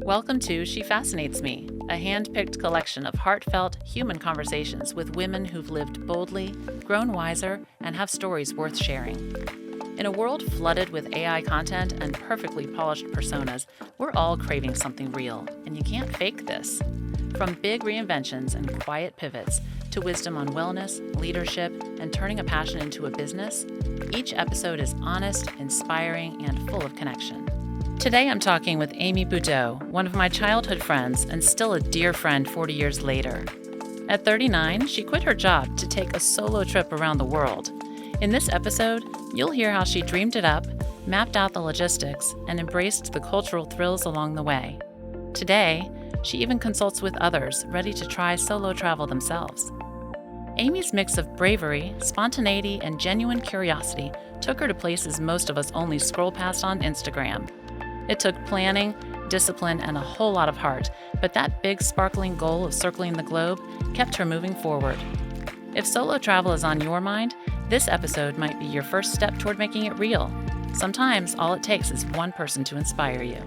Welcome to She Fascinates Me, a hand-picked collection of heartfelt, human conversations with women who've lived boldly, grown wiser, and have stories worth sharing. In a world flooded with AI content and perfectly polished personas, we're all craving something real, and you can't fake this. From big reinventions and quiet pivots to wisdom on wellness, leadership, and turning a passion into a business, each episode is honest, inspiring, and full of connection. Today I'm talking with Amy Budow, one of my childhood friends and still a dear friend 40 years later. At 39, she quit her job to take a solo trip around the world. In this episode, you'll hear how she dreamed it up, mapped out the logistics, and embraced the cultural thrills along the way. Today, she even consults with others ready to try solo travel themselves. Amy's mix of bravery, spontaneity, and genuine curiosity took her to places most of us only scroll past on Instagram. It took planning, discipline, and a whole lot of heart, but that big sparkling goal of circling the globe kept her moving forward. If solo travel is on your mind, this episode might be your first step toward making it real. Sometimes all it takes is one person to inspire you.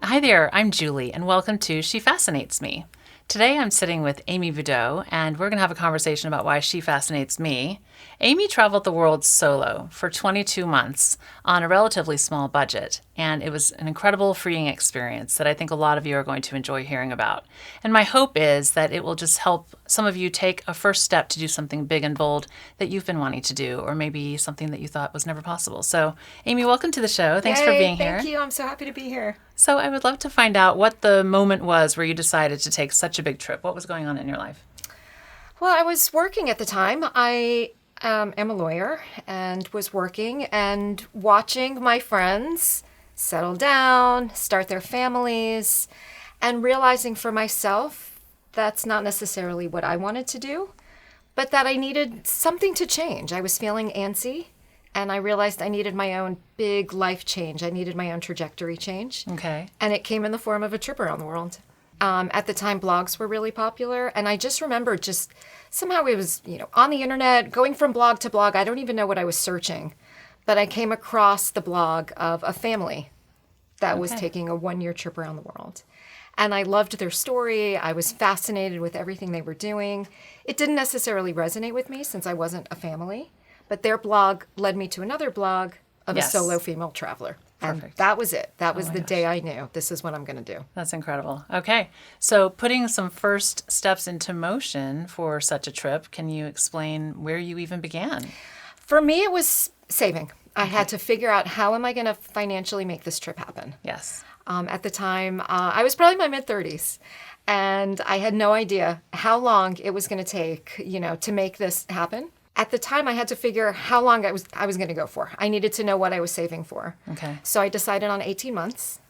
Hi there, I'm Julie, and welcome to She Fascinates Me. Today I'm sitting with Amy Budow, and we're going to have a conversation about why she fascinates me. Amy traveled the world solo for 22 months on a relatively small budget, and it was an incredible, freeing experience that I think a lot of you are going to enjoy hearing about. And my hope is that it will just help some of you take a first step to do something big and bold that you've been wanting to do, or maybe something that you thought was never possible. So, Amy, welcome to the show. Thanks for being here. Thank you. I'm so happy to be here. So I would love to find out what the moment was where you decided to take such a big trip. What was going on in your life? Well, I was working at the time. I am a lawyer and was working and watching my friends settle down, start their families, and realizing for myself that's not necessarily what I wanted to do, but that I needed something to change. I was feeling antsy. And I realized I needed my own big life change. I needed my own trajectory change. Okay. And it came in the form of a trip around the world. At the time, blogs were really popular. And I just remember somehow it was, on the internet, going from blog to blog. I don't even know what I was searching. But I came across the blog of a family that was taking a one-year trip around the world. And I loved their story. I was fascinated with everything they were doing. It didn't necessarily resonate with me since I wasn't a family. But their blog led me to another blog of a solo female traveler. Perfect. And that was it. That was the day I knew this is what I'm going to do. That's incredible. Okay. So putting some first steps into motion for such a trip, can you explain where you even began? For me, it was saving. I had to figure out how am I going to financially make this trip happen. Yes. At the time, I was probably in my mid-30s. And I had no idea how long it was going to take, to make this happen. At the time, I had to figure how long I was going to go for. I needed to know what I was saving for. Okay. So I decided on 18 months.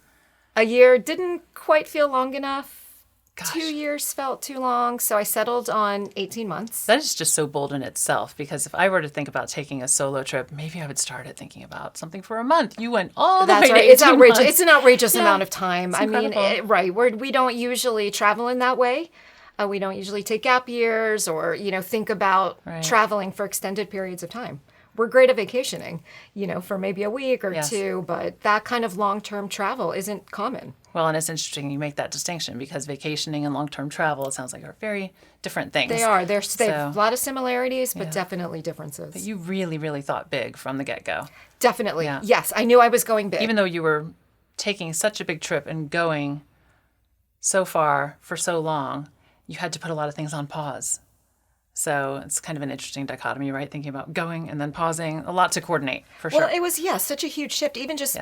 A year didn't quite feel long enough. Gosh. 2 years felt too long. So I settled on 18 months. That is just so bold in itself, because if I were to think about taking a solo trip, maybe I would start at thinking about something for a month. You went all the That's way right. to 18 It's outrageous. months. It's an outrageous amount of time. It's I mean, incredible. we don't usually travel in that way. We don't usually take gap years or, think about traveling for extended periods of time. We're great at vacationing, for maybe a week or two, but that kind of long-term travel isn't common. Well, and it's interesting you make that distinction, because vacationing and long-term travel, it sounds like, are very different things. They are. They have a lot of similarities, but definitely differences. But you really, really thought big from the get-go. Definitely. Yeah. Yes, I knew I was going big. Even though you were taking such a big trip and going so far for so long, you had to put a lot of things on pause. So it's kind of an interesting dichotomy, right? Thinking about going and then pausing, a lot to coordinate, for sure. Well, it was, such a huge shift. Even just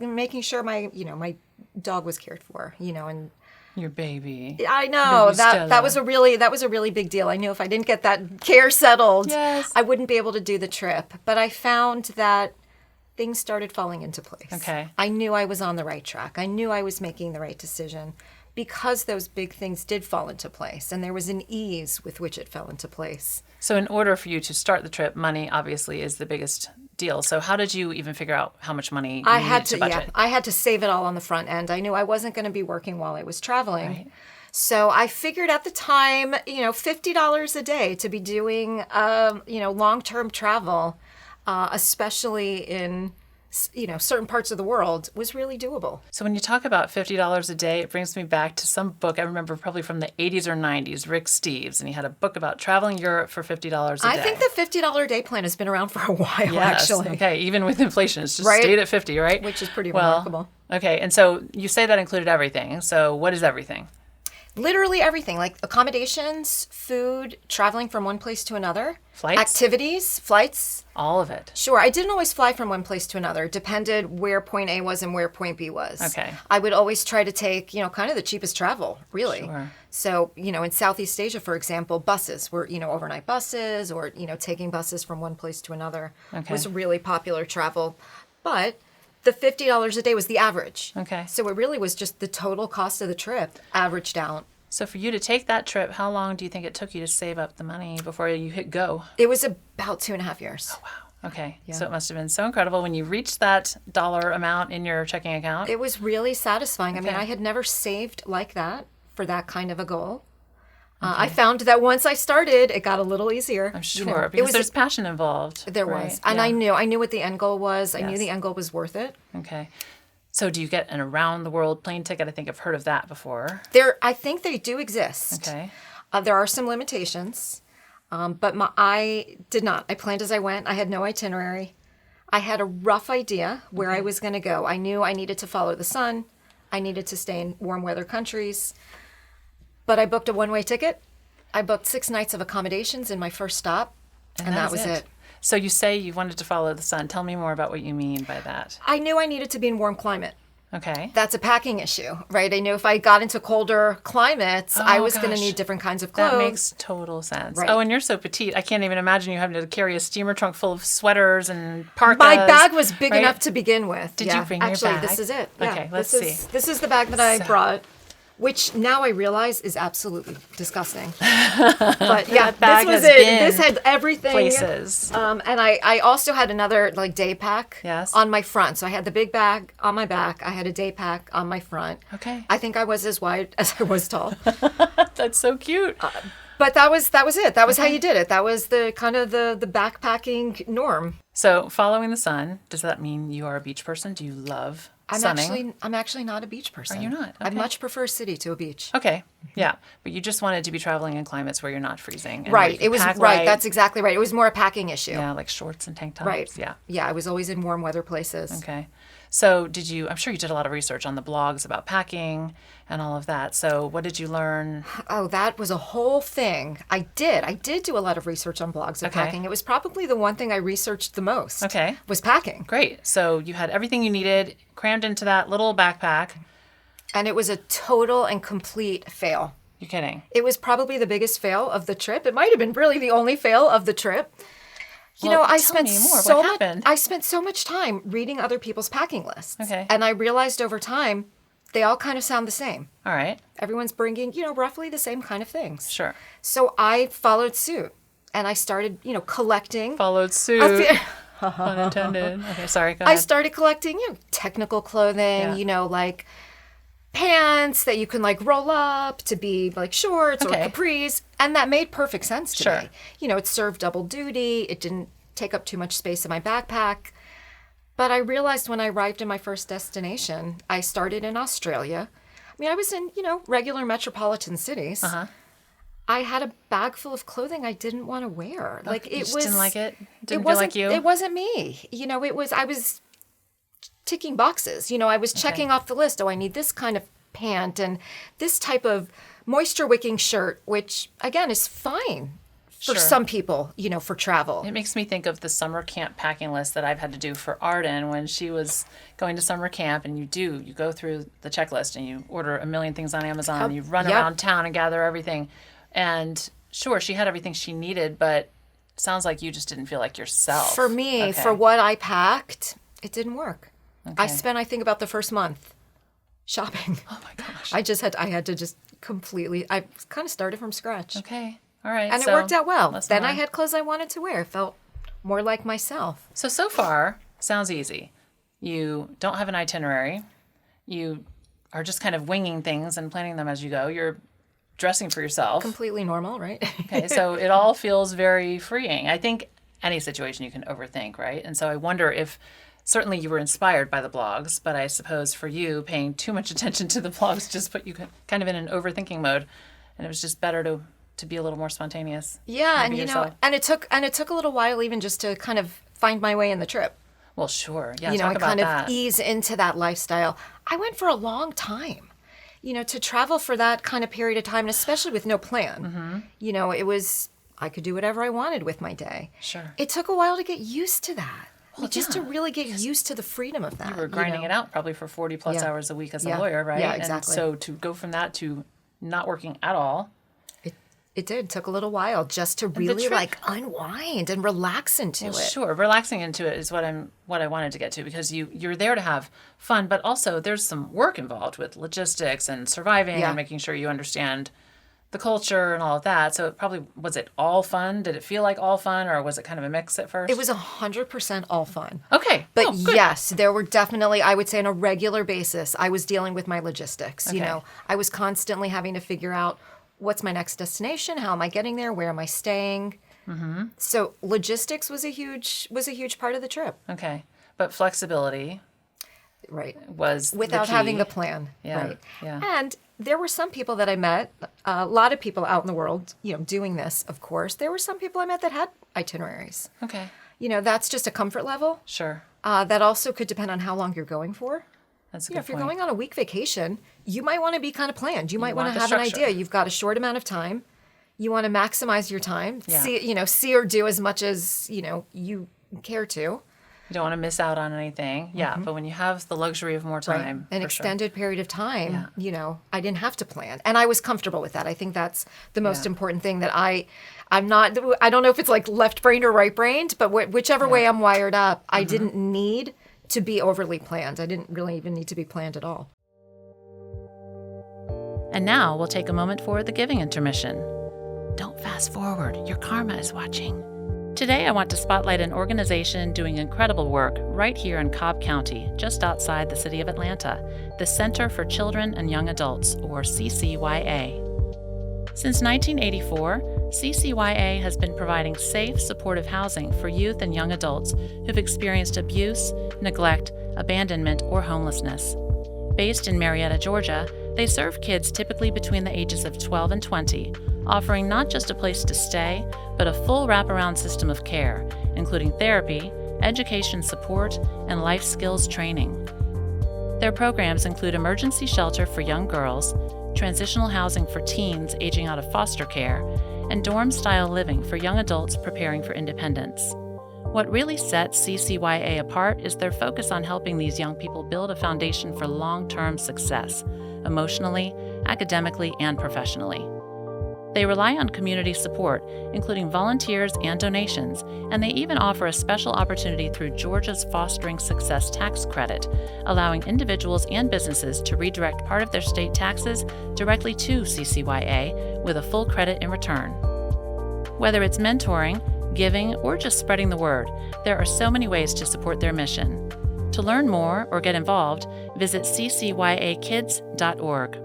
making sure my dog was cared for, and your baby. I know baby that was a really big deal. I knew if I didn't get that care settled, I wouldn't be able to do the trip. But I found that things started falling into place. Okay. I knew I was on the right track. I knew I was making the right decision, because those big things did fall into place, and there was an ease with which it fell into place. So in order for you to start the trip, money obviously is the biggest deal. So how did you even figure out how much money you needed to budget? I had to save it all on the front end. I knew I wasn't going to be working while I was traveling. Right. So I figured at the time, $50 a day to be doing, long-term travel, especially in certain parts of the world was really doable. So when you talk about $50 a day, it brings me back to some book I remember probably from the 80s or 90s, Rick Steves, and he had a book about traveling Europe for $50 a day. I think the $50 a day plan has been around for a while, actually. Okay, even with inflation, it's just Right? stayed at 50, right? Which is pretty remarkable. Okay, and so you say that included everything. So what is everything? Literally everything, like accommodations, food, traveling from one place to another. Flights? Activities, flights. All of it. Sure. I didn't always fly from one place to another. It depended where point A was and where point B was. Okay. I would always try to take, kind of the cheapest travel, really. Sure. So, in Southeast Asia, for example, buses were, overnight buses or, taking buses from one place to another was really popular travel. But the $50 a day was the average. Okay. So it really was just the total cost of the trip averaged out. So for you to take that trip, how long do you think it took you to save up the money before you hit go? It was about 2.5 years. Oh, wow. Okay. Yeah. So it must have been so incredible when you reached that dollar amount in your checking account. It was really satisfying. I mean, Okay. I had never saved like that for that kind of a goal. I found that once I started, it got a little easier. I'm sure, because there's passion involved. There right? was. And Yeah. I knew what the end goal was. I knew Yes. the end goal was worth it. Okay. So do you get an around-the-world plane ticket? I think I've heard of that before. I think they do exist. Okay. There are some limitations, but I did not. I planned as I went. I had no itinerary. I had a rough idea where I was going to go. I knew I needed to follow the sun. I needed to stay in warm weather countries. But I booked a one-way ticket. I booked 6 nights of accommodations in my first stop, and that was it. So you say you wanted to follow the sun. Tell me more about what you mean by that. I knew I needed to be in warm climate. Okay. That's a packing issue, right? I knew if I got into colder climates, I was going to need different kinds of clothes. That makes total sense. Right. Oh, and you're so petite. I can't even imagine you having to carry a steamer trunk full of sweaters and parkas. My bag was big right? enough to begin with. Did you bring your Actually, bag? this is it. Yeah. Okay, let's this see. This is the bag that I brought, which now I realize is absolutely disgusting. But yeah, bag this was has it. been This had everything. places. And I also had another day pack Yes. on my front. So I had the big bag on my back. I had a day pack on my front. Okay. I think I was as wide as I was tall. That's so cute. But that was it. That was how you did it. That was the kind of the backpacking norm. So following the sun, does that mean you are a beach person? Do you love sunning? I'm actually not a beach person. Oh, you're not? I Okay. much prefer a city to a beach. Okay. Yeah. But you just wanted to be traveling in climates where you're not freezing. and Right. you It was pack right. light. That's exactly right. It was more a packing issue. Yeah, like shorts and tank tops. Right. Yeah. Yeah. I was always in warm weather places. Okay. So I'm sure you did a lot of research on the blogs about packing and all of that. So what did you learn? Oh, that was a whole thing. I did do a lot of research on blogs of Okay. packing. It was probably the one thing I researched the most. Okay. Was packing. Great. So you had everything you needed crammed into that little backpack. And it was a total and complete fail. You're kidding. It was probably the biggest fail of the trip. It might have been really the only fail of the trip. Well, I tell spent me more. so What much. happened? I spent so much time reading other people's packing lists. Okay. And I realized over time, they all kind of sound the same. All right. Everyone's bringing, roughly the same kind of things. Sure. So I followed suit, and I started, collecting. Followed suit. Unintended. Okay, sorry. Go I ahead. started collecting, technical clothing. Yeah. Like pants that you can roll up to be like shorts Okay. or capris, and that made perfect sense to Sure. me. It served double duty. It didn't take up too much space in my backpack. But I realized when I arrived in my first destination, I started in Australia. I mean, I was in, regular metropolitan cities. Uh-huh. I had a bag full of clothing I didn't want to wear. You just didn't like it? Didn't feel wasn't like you? It wasn't me. I was ticking boxes. I was checking off the list. Oh, I need this kind of pant and this type of moisture wicking shirt, which again is fine for Sure. some people, for travel. It makes me think of the summer camp packing list that I've had to do for Arden when she was going to summer camp. And you go through the checklist and you order a million things on Amazon. And you run Yep. around town and gather everything. And sure, she had everything she needed, but it sounds like you just didn't feel like yourself. For me, Okay. for what I packed, it didn't work. I Okay. spent, I think, about the first month shopping. Oh my gosh. I had to just completely, I kind of started from scratch. Okay. All right. And so it worked out well. lesson Then I learned. had clothes I wanted to wear. Felt more like myself. So far, sounds easy. You don't have an itinerary. You are just kind of winging things and planning them as you go. You're dressing for yourself. Completely normal, right? Okay, so it all feels very freeing. I think any situation you can overthink, right? And so I wonder if certainly you were inspired by the blogs, but I suppose for you, paying too much attention to the blogs just put you kind of in an overthinking mode, and it was just better to be a little more spontaneous. Yeah, and yourself. and it took a little while even just to kind of find my way in the trip. Well, sure. Yeah, Talk about and kind that. of ease into that lifestyle. I went for a long time. To travel for that kind of period of time, and especially with no plan. It was, I could do whatever I wanted with my day. Sure. It took a while to get used to that. Well, just to really get used to the freedom of that. You were grinding it out probably for 40 plus hours a week as a lawyer, right? Yeah, exactly. And so to go from that to not working at all. It did. Took a little while just to really unwind and relax into it. Sure. Relaxing into it is what I wanted to get to, because you're there to have fun, but also there's some work involved with logistics and surviving and making sure you understand the culture and all of that. So was it all fun? Did it feel like all fun, or was it kind of a mix at first? It was 100% all fun. Okay. But yes, there were definitely, I would say on a regular basis, I was dealing with my logistics. Okay. I was constantly having to figure out, what's my next destination? How am I getting there? Where am I staying? Mm-hmm. So logistics was a huge part of the trip. Okay. But flexibility. Right. Was without the key. having the plan. Yeah. Right. Yeah. And there were some people that I met, a lot of people out in the world, doing this, of course. There were some people I met that had itineraries. Okay. That's just a comfort level. Sure. That also could depend on how long you're going for. That's a good if you're point. going on a week vacation, you might want to be kind of planned. You might want to have an structure. idea. You've got a short amount of time. You want to maximize your time. Yeah. See or do as much as, you care to. You don't want to miss out on anything. Yeah. But when you have the luxury of more time. An for extended period of time, Yeah. I didn't have to plan. And I was comfortable with that. I think that's the most important thing that I don't know if it's like left brained or right brained, but whichever way I'm wired up, I didn't need to be overly planned. I didn't really even need to be planned at all. And now we'll take a moment for the giving intermission. Don't fast forward. Your karma is watching. Today, I want to spotlight an organization doing incredible work right here in Cobb County, just outside the city of Atlanta, the Center for Children and Young Adults, or CCYA. Since 1984, CCYA has been providing safe, supportive housing for youth and young adults who've experienced abuse, neglect, abandonment, or homelessness. Based in Marietta, Georgia, they serve kids typically between the ages of 12 and 20, offering not just a place to stay, but a full wraparound system of care, including therapy, education support, and life skills training. Their programs include emergency shelter for young girls, transitional housing for teens aging out of foster care, and dorm-style living for young adults preparing for independence. What really sets CCYA apart is their focus on helping these young people build a foundation for long-term success, emotionally, academically, and professionally. They rely on community support, including volunteers and donations, and they even offer a special opportunity through Georgia's Fostering Success Tax Credit, allowing individuals and businesses to redirect part of their state taxes directly to CCYA with a full credit in return. Whether it's mentoring, giving, or just spreading the word, there are so many ways to support their mission. To learn more or get involved, visit ccyakids.org.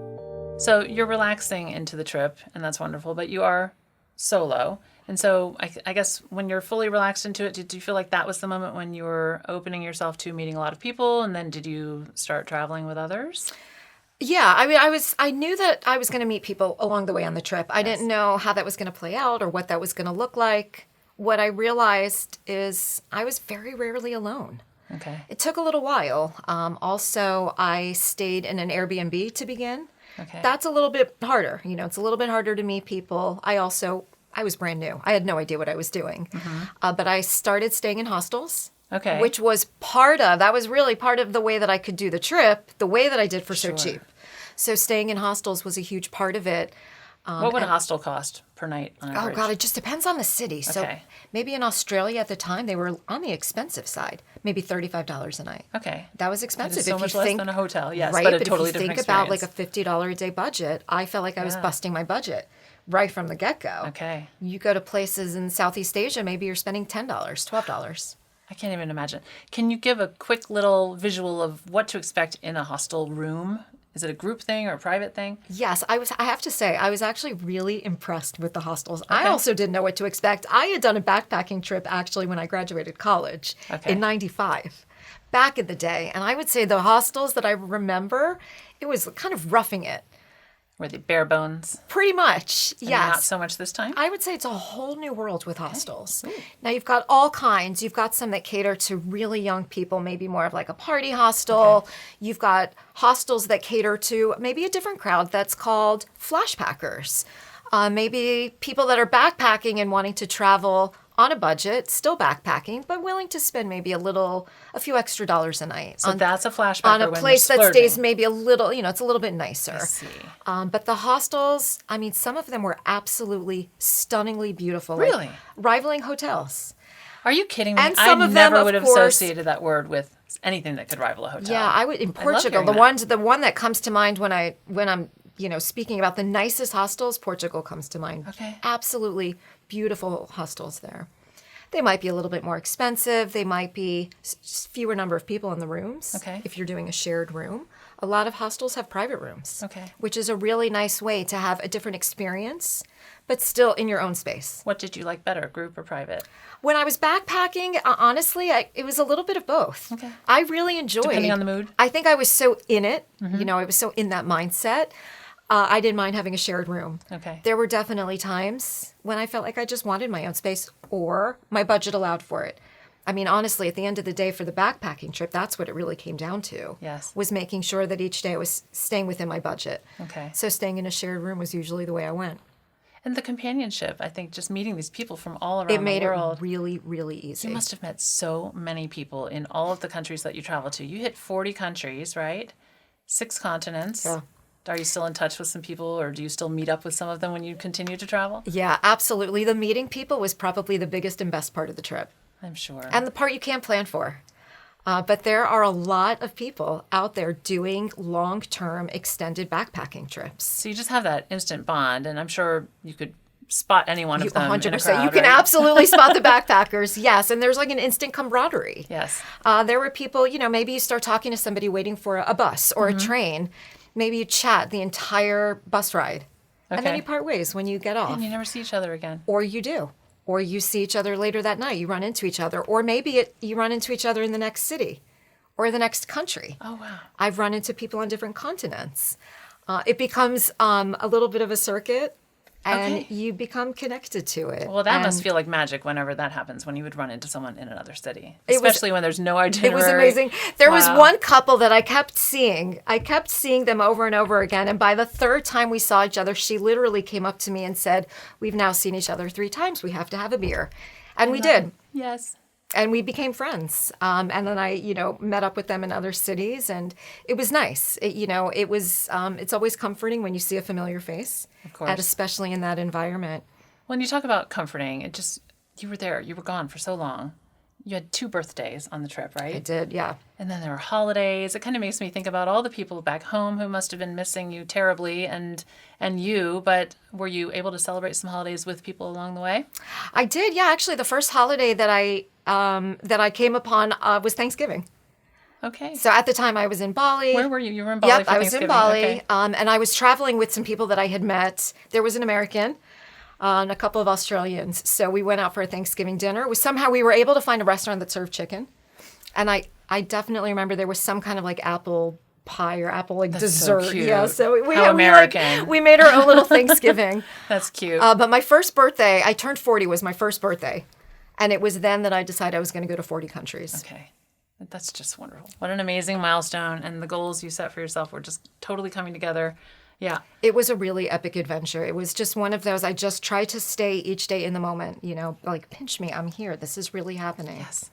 So you're relaxing into the trip, and that's wonderful, but you are solo. And so I guess when you're fully relaxed into it, did you feel like that was the moment when you were opening yourself to meeting a lot of people? And then did you start traveling with others? Yeah, I mean, I knew that I was going to meet people along the way on the trip. I didn't know how that was going to play out or what that was going to look like. What I realized is I was very rarely alone. Okay. It took a little while. Also, I stayed in an Airbnb to begin. Okay. That's a little bit harder. It's a little bit harder to meet people. I was brand new. I had no idea what I was doing. Mm-hmm. But I started staying in hostels. Okay. Which was that was really part of the way that I could do the trip, the way that I did for so cheap. So staying in hostels was a huge part of it. What would a hostel cost per night on average? Oh, God, it just depends on the city. So Okay. maybe in Australia at the time, they were on the expensive side, maybe $35 a night. Okay. That was expensive. That is so much less than a hotel, yes, right, but a but totally if you different think about like experience. a $50 a day budget, I felt like I was busting my budget right from the get-go. Okay. You go to places in Southeast Asia, maybe you're spending $10, $12. I can't even imagine. Can you give a quick little visual of what to expect in a hostel room? Is it a group thing or a private thing? Yes, I have to say, I was actually really impressed with the hostels. Okay. I also didn't know what to expect. I had done a backpacking trip actually when I graduated college in 95. back in the day. And I would say the hostels that I remember, it was kind of roughing it. Were they bare bones? Pretty much, And yes. not so much this time? I would say it's a whole new world with hostels. Okay. Now, you've got all kinds. You've got some that cater to really young people, maybe more of like a party hostel. Okay. You've got hostels that cater to maybe a different crowd that's called flashpackers. Maybe people that are backpacking and wanting to travel on a budget, still backpacking, but willing to spend maybe a few extra dollars a night. So that's a flashbacker on a when place you're that stays splurging. maybe a little, it's a little bit nicer. I see. But the hostels, I mean, some of them were absolutely stunningly beautiful. Really? Like rivaling hotels. Are you kidding me? And some I of them, never of would have course- associated that word with anything that could rival a hotel. Yeah, I would in love Portugal. hearing The one that comes to mind when I'm speaking about the nicest hostels, Portugal comes to mind. Okay. Absolutely beautiful hostels there. They might be a little bit more expensive. They might be fewer number of people in the rooms. Okay. If you're doing a shared room. A lot of hostels have private rooms. Okay. Which is a really nice way to have a different experience, but still in your own space. What did you like better, group or private? When I was backpacking, honestly, it was a little bit of both. Okay. I really enjoyed. Depending on the mood? I think I was so in it. I was so in that mindset. I didn't mind having a shared room. Okay. There were definitely times when I felt like I just wanted my own space or my budget allowed for it. I mean, honestly, at the end of the day for the backpacking trip, that's what it really came down to. Yes. Was making sure that each day I was staying within my budget. Okay. So staying in a shared room was usually the way I went. And the companionship, I think just meeting these people from all around It made the world. it really, really easy. You must have met so many people in all of the countries that you travel to. You hit 40 countries, right? 6 continents. Yeah. Are you still in touch with some people, or do you still meet up with some of them when you continue to travel? Yeah, absolutely. The meeting people was probably the biggest and best part of the trip. I'm sure. And the part you can't plan for. But there are a lot of people out there doing long-term extended backpacking trips. So you just have that instant bond, and I'm sure you could spot any one of them 100%. in a crowd, You can right? absolutely spot the backpackers. Yes, and there's like an instant camaraderie. Yes. There were people, maybe you start talking to somebody waiting for a bus or a train. Maybe you chat the entire bus ride. And then Okay. you part ways when you get off. And you never see each other again. Or you do. Or you see each other later that night. You run into each other. Or maybe you run into each other in the next city or the next country. Oh, wow. I've run into people on different continents. It becomes a little bit of a circuit, and Okay. you become connected to it. Well, that must And feel like magic whenever that happens, when you would run into someone in another city. It was- Especially when there's no It itinerary. was amazing. There was Wow. one couple that I kept seeing. I kept seeing them over and over again. And by the third time we saw each other, she literally came up to me and said, "We've now seen each other 3 times. We have to have a beer." And we did. Yes. And we became friends. And then I, met up with them in other cities, and it was nice. It was. It's always comforting when you see a familiar face, Of course. and especially in that environment. When you talk about comforting, you were there, you were gone for so long. You had 2 birthdays on the trip, right? I did, yeah. And then there were holidays. It kind of makes me think about all the people back home who must have been missing you terribly, and you. But were you able to celebrate some holidays with people along the way? I did, yeah. Actually, the first holiday that I came upon was Thanksgiving. Okay. So at the time, I was in Bali. Where were you? You were in Bali Yep, for I was in Thanksgiving. Bali, Okay. and I was traveling with some people that I had met. There was an American and a couple of Australians. So we went out for a Thanksgiving dinner. Somehow we were able to find a restaurant that served chicken. And I definitely remember there was some kind of like apple pie or apple like That's so dessert. cute. Yeah, so How American. we made our own little Thanksgiving. That's cute. But my first birthday, I turned 40, was my first birthday. And it was then that I decided I was going to go to 40 countries. Okay. That's just wonderful. What an amazing milestone. And the goals you set for yourself were just totally coming together. Yeah. It was a really epic adventure. It was just one of those, I just tried to stay each day in the moment, like pinch me, I'm here. This is really happening. Yes.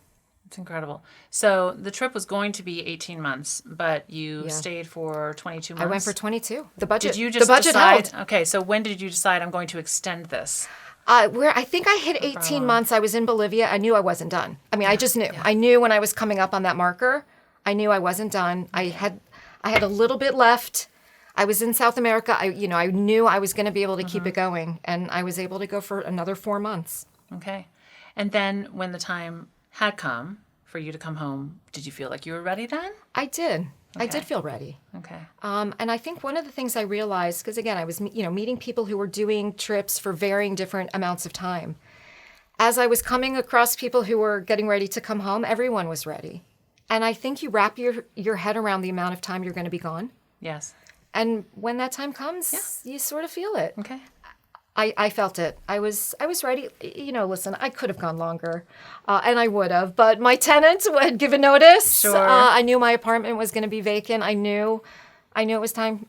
It's incredible. So the trip was going to be 18 months, but you Yeah. stayed for 22 months. I went for 22. The budget. Did you just the budget decide? held. Okay, so when did you decide I'm going to extend this? Where I think I hit 18 months. I was in Bolivia. I knew I wasn't done. I mean, I just knew. I knew when I was coming up on that marker. I knew I wasn't done. I had a little bit left. I was in South America. I knew I was going to be able to keep it going, and I was able to go for another 4 months. Okay. And then when the time had come for you to come home, did you feel like you were ready then? I did. I Okay. did feel ready. Okay. And I think one of the things I realized, because again, I was meeting people who were doing trips for varying different amounts of time. As I was coming across people who were getting ready to come home, everyone was ready. And I think you wrap your head around the amount of time you're going to be gone. Yes. And when that time comes, you sort of feel it. Okay. I felt it. I was ready. Listen, I could have gone longer, and I would have, but my tenant had given notice. Sure. I knew my apartment was going to be vacant. I knew it was time.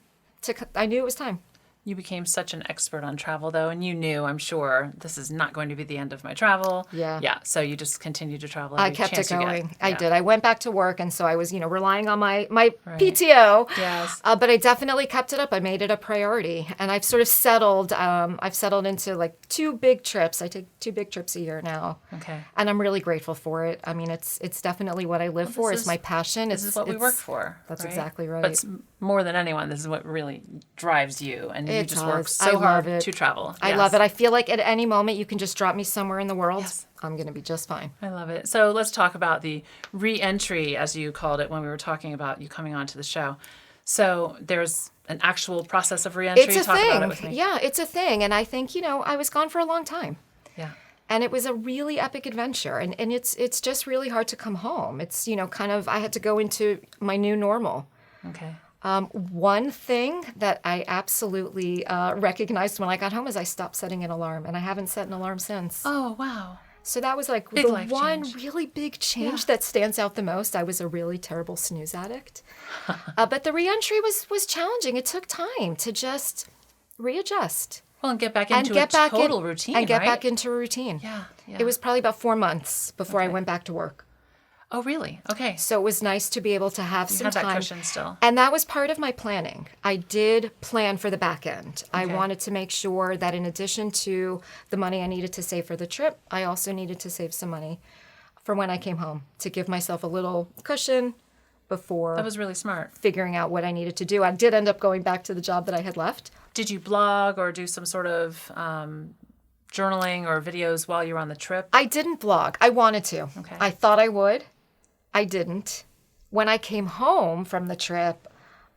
I knew it was time. You became such an expert on travel, though, and you knew, I'm sure, this is not going to be the end of my travel. Yeah. Yeah. So you just continued to travel. I Every kept it chance you get. going. I Yeah. did. I went back to work, and so I was, relying on my PTO. Yes. But I definitely kept it up. I made it a priority, and I've sort of settled. I've settled into like 2 big trips. I take 2 big trips a year now. Okay. And I'm really grateful for it. I mean, it's definitely what I live for. It's my passion. This is what we work for. That's right? exactly right. But more than anyone, this is what really drives you, and you It just work does. so I hard love it. to travel. I Yes. love it. I feel like at any moment you can just drop me somewhere in the world. Yes. I'm going to be just fine. I love it. So let's talk about the re-entry, as you called it when we were talking about you coming onto the show. So there's an actual process of re-entry. It's a Talk about it with thing. me. Yeah, it's a thing. And I think, I was gone for a long time. Yeah. And it was a really epic adventure. And it's just really hard to come home. It's, I had to go into my new normal. Okay. One thing that I absolutely recognized when I got home is I stopped setting an alarm. And I haven't set an alarm since. Oh, wow. So that was like Big the life one change. really big change that stands out the most. I was a really terrible snooze addict. But the reentry was challenging. It took time to just readjust. Well, and get back And into get a back total in, routine, And get right? back into a routine. Yeah, yeah. It was probably about 4 months before I went back to work. Oh, really? Okay. So it was nice to be able to have You some had time. that cushion still. And that was part of my planning. I did plan for the back end. I Okay. wanted to make sure that in addition to the money I needed to save for the trip, I also needed to save some money for when I came home to give myself a little cushion before That was really smart. figuring out what I needed to do. I did end up going back to the job that I had left. Did you blog or do some sort of journaling or videos while you were on the trip? I didn't blog. I wanted to. Okay. I thought I would. I didn't. When I came home from the trip,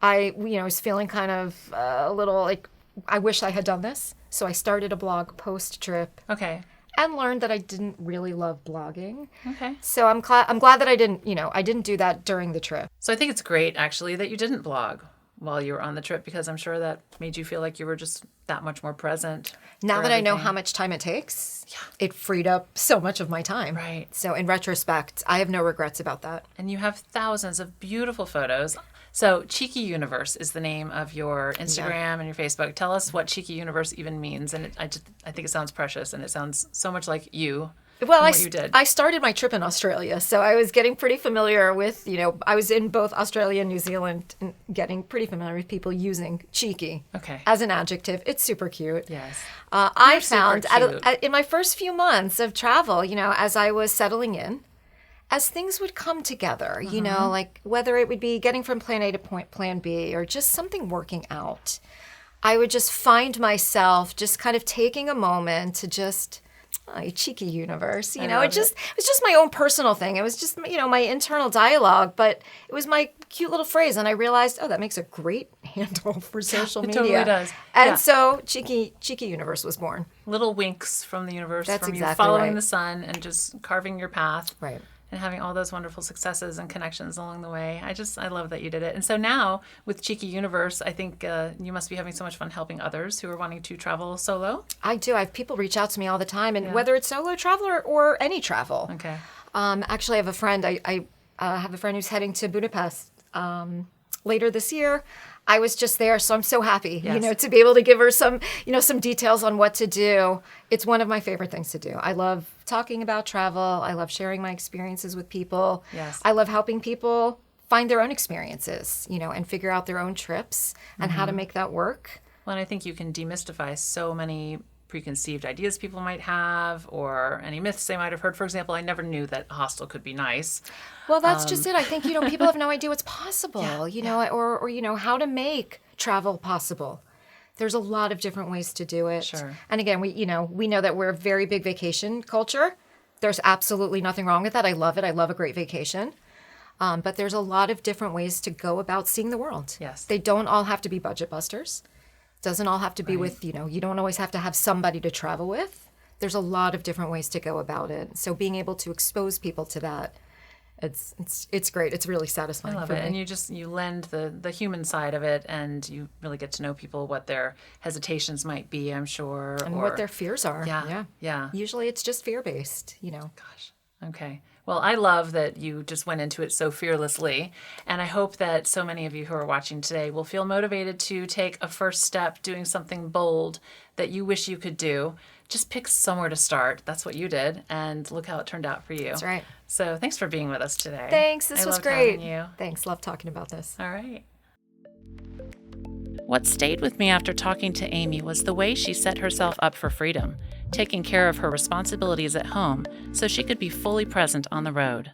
I was feeling kind of a little like, I wish I had done this. So I started a blog post-trip Okay. and learned that I didn't really love blogging. Okay. So I'm glad that I didn't do that during the trip. So I think it's great, actually, that you didn't blog while you were on the trip, because I'm sure that made you feel like you were just that much more present. Now for that I know everything. how much time it takes, it freed up so much of my time. Right. So in retrospect, I have no regrets about that. And you have thousands of beautiful photos. So Cheeky Universe is the name of your Instagram and your Facebook. Tell us what Cheeky Universe even means. And I think it sounds precious, and it sounds so much like you. Well, and what you did. I started my trip in Australia, so I was getting pretty familiar with, I was in both Australia and New Zealand, and getting pretty familiar with people using cheeky Okay. as an adjective. It's super cute. Yes. I super found cute. in my first few months of travel, as I was settling in, as things would come together, like whether it would be getting from plan A to plan B or just something working out, I would just find myself just kind of taking a moment to just, you cheeky universe, it love was just my own personal thing. It was just, my internal dialogue, but it was my cute little phrase. And I realized, that makes a great handle for social it media. totally does. And Yeah. so cheeky universe was born. Little winks from the universe, That's from you exactly following right. the sun and just carving your path. Right. And having all those wonderful successes and connections along the way. I love that you did it. And so now with Cheeky Universe, I think you must be having so much fun helping others who are wanting to travel solo. I do. I have people reach out to me all the time, and whether it's solo travel or any travel. Okay. Actually, I have a friend. I have a friend who's heading to Budapest later this year. I was just there, so I'm so happy, Yes. to be able to give her some details on what to do. It's one of my favorite things to do. I love talking about travel. I love sharing my experiences with people. Yes. I love helping people find their own experiences, and figure out their own trips and how to make that work. Well, and I think you can demystify so many preconceived ideas people might have or any myths they might have heard. For example, I never knew that a hostel could be nice. Well, that's just it. I think, people have no idea what's possible, or how to make travel possible. There's a lot of different ways to do it. Sure. And again, we know that we're a very big vacation culture. There's absolutely nothing wrong with that. I love it. I love a great vacation. But there's a lot of different ways to go about seeing the world. Yes. They don't all have to be budget busters. Doesn't all have to be with, you don't always have to have somebody to travel with. There's a lot of different ways to go about it. So being able to expose people to that It's great. It's really I satisfying love for it. me. And you lend the human side of it, and you really get to know people, what their hesitations might be, I'm sure. And what their fears are. Yeah. Usually it's just fear-based, Gosh. Okay. Well, I love that you just went into it so fearlessly. And I hope that so many of you who are watching today will feel motivated to take a first step doing something bold that you wish you could do. Just pick somewhere to start. That's what you did. And look how it turned out for you. That's right. So thanks for being with us today. Thanks. This I was loved great. having you. Thanks. Love talking about this. All right. What stayed with me after talking to Amy was the way she set herself up for freedom, taking care of her responsibilities at home so she could be fully present on the road.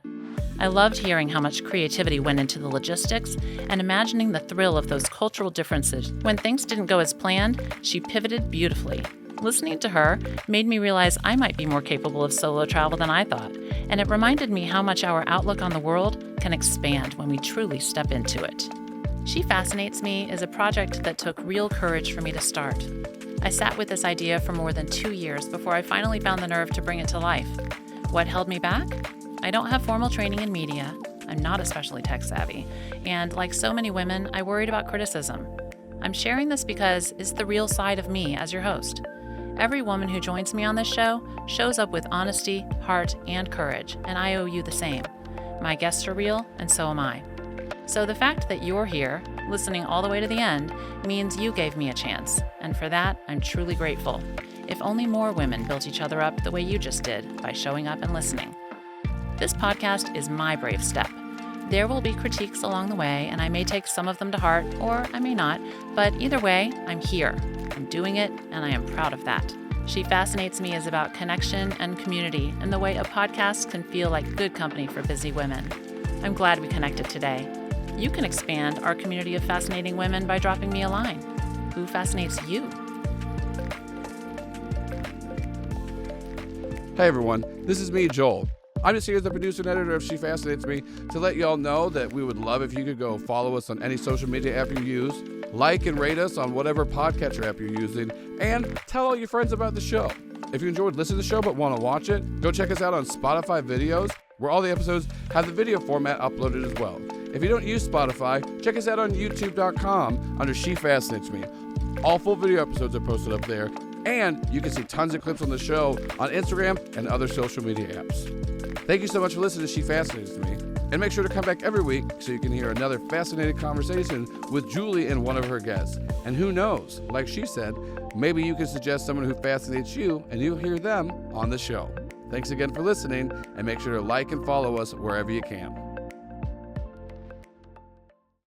I loved hearing how much creativity went into the logistics and imagining the thrill of those cultural differences. When things didn't go as planned, she pivoted beautifully. Listening to her made me realize I might be more capable of solo travel than I thought, and it reminded me how much our outlook on the world can expand when we truly step into it. She Fascinates Me is a project that took real courage for me to start. I sat with this idea for more than 2 years before I finally found the nerve to bring it to life. What held me back? I don't have formal training in media, I'm not especially tech savvy, and like so many women, I worried about criticism. I'm sharing this because it's the real side of me as your host. Every woman who joins me on this show shows up with honesty, heart, and courage, and I owe you the same. My guests are real, and so am I. So the fact that you're here, listening all the way to the end, means you gave me a chance, and for that, I'm truly grateful. If only more women built each other up the way you just did by showing up and listening. This podcast is my brave step. There will be critiques along the way, and I may take some of them to heart, or I may not, but either way, I'm here. I'm doing it, and I am proud of that. She Fascinates Me is about connection and community and the way a podcast can feel like good company for busy women. I'm glad we connected today. You can expand our community of fascinating women by dropping me a line. Who fascinates you? Hey everyone, this is me, Joel. I'm just here as the producer and editor of She Fascinates Me to let y'all know that we would love if you could go follow us on any social media app you use, like and rate us on whatever podcatcher app you're using, and tell all your friends about the show. If you enjoyed listening to the show but want to watch it, go check us out on Spotify Videos, where all the episodes have the video format uploaded as well. If you don't use Spotify, check us out on youtube.com under She Fascinates Me. All full video episodes are posted up there, and you can see tons of clips on the show on Instagram and other social media apps. Thank you so much for listening to She Fascinates Me, and make sure to come back every week so you can hear another fascinating conversation with Julie and one of her guests. And who knows, like she said, maybe you can suggest someone who fascinates you and you'll hear them on the show. Thanks again for listening, and make sure to like and follow us wherever you can.